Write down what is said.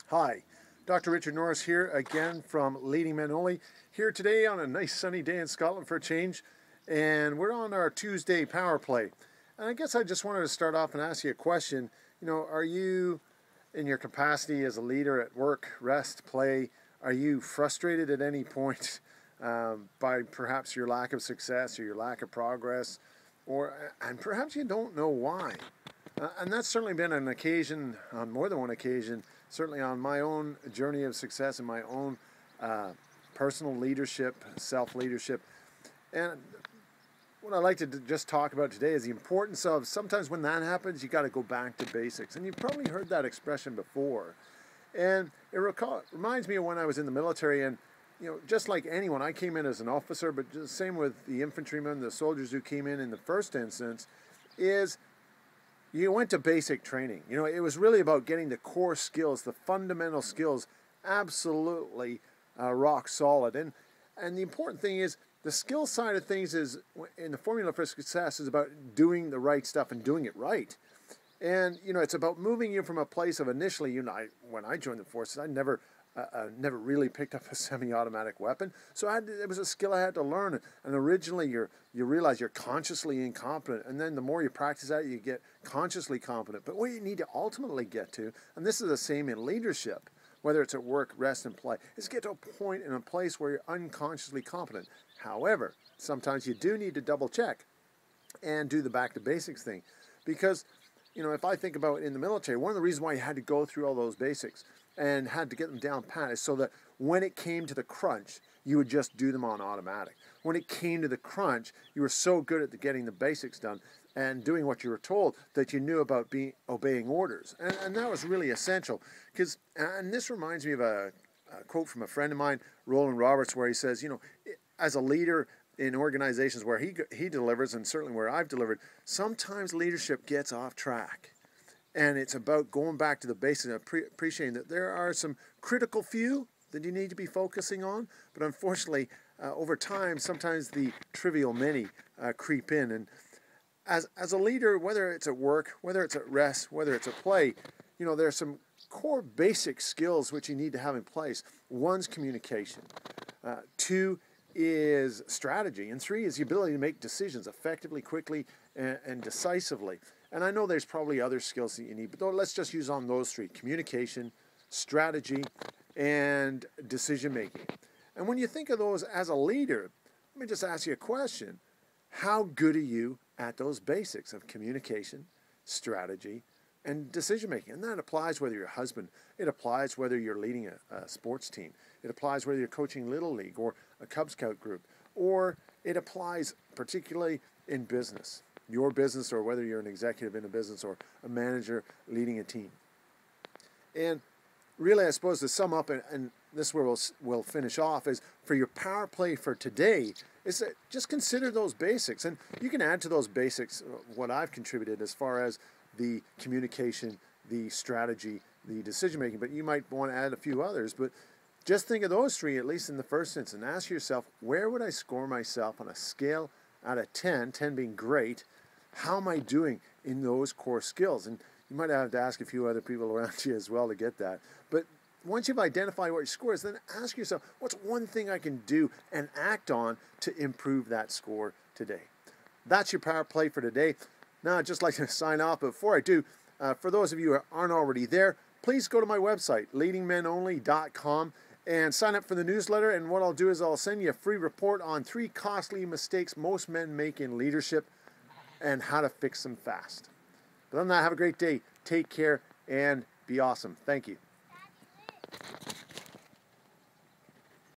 Hi, Dr. Richard Norris here again from Leading Men Only, here today on a nice sunny day in Scotland for a change, and we're on our Tuesday power play. And I guess I just wanted to start off and ask you a question. Are you, in your capacity as a leader at work, rest, play, are you frustrated at any point by perhaps your lack of success or your lack of progress, and perhaps you don't know why? And that's certainly been an occasion, on more than one occasion, certainly on my own journey of success and my own personal leadership, self-leadership. And what I'd like to just talk about today is the importance of, sometimes when that happens, you got to go back to basics. And you've probably heard that expression before. And it reminds me of when I was in the military, and just like anyone, I came in as an officer, but just same with the infantrymen, the soldiers who came in the first instance, is you went to basic training. It was really about getting the core skills, the fundamental skills, absolutely rock solid. And the important thing is, the skill side of things is, in the formula for success, is about doing the right stuff and doing it right. And it's about moving you from a place of initially, when I joined the forces, I never really picked up a semi-automatic weapon, so it was a skill I had to learn. And originally, you realize you're consciously incompetent, and then the more you practice that, you get consciously competent. But what you need to ultimately get to, and this is the same in leadership, whether it's at work, rest, and play, is get to a point in a place where you're unconsciously competent. However, sometimes you do need to double check and do the back to basics thing, because if I think about in the military, one of the reasons why you had to go through all those basics and had to get them down pat is so that when it came to the crunch, you would just do them on automatic. When it came to the crunch, you were so good at getting the basics done and doing what you were told that you knew about obeying orders. And that was really essential. And this reminds me of a quote from a friend of mine, Roland Roberts, where he says, as a leader in organizations where he delivers, and certainly where I've delivered, sometimes leadership gets off track. And it's about going back to the basics and appreciating that there are some critical few that you need to be focusing on. But unfortunately, over time, sometimes the trivial many creep in. And as a leader, whether it's at work, whether it's at rest, whether it's at play, there are some core basic skills which you need to have in place. One's communication. Two is strategy. And three is the ability to make decisions effectively, quickly, and decisively. And I know there's probably other skills that you need, but let's just use on those three: communication, strategy, and decision making. And when you think of those as a leader, let me just ask you a question. How good are you at those basics of communication, strategy, and decision making? And that applies whether you're a husband, it applies whether you're leading a sports team, it applies whether you're coaching Little League or a Cub Scout group, or it applies particularly in business, your business, or whether you're an executive in a business or a manager leading a team. And really, I suppose to sum up, and this is where we'll finish off, is for your power play for today, is that just consider those basics. And you can add to those basics what I've contributed as far as the communication, the strategy, the decision making, but you might want to add a few others. But just think of those three, at least in the first instance, and ask yourself, where would I score myself on a scale out of 10, 10 being great? How am I doing in those core skills? And you might have to ask a few other people around you as well to get that. But once you've identified what your score is, then ask yourself, what's one thing I can do and act on to improve that score today? That's your power play for today. Now, I'd just like to sign off. But before I do, for those of you who aren't already there, please go to my website, leadingmenonly.com, and sign up for the newsletter. And what I'll do is I'll send you a free report on 3 costly mistakes most men make in leadership and how to fix them fast. But other than that, have a great day. Take care and be awesome. Thank you.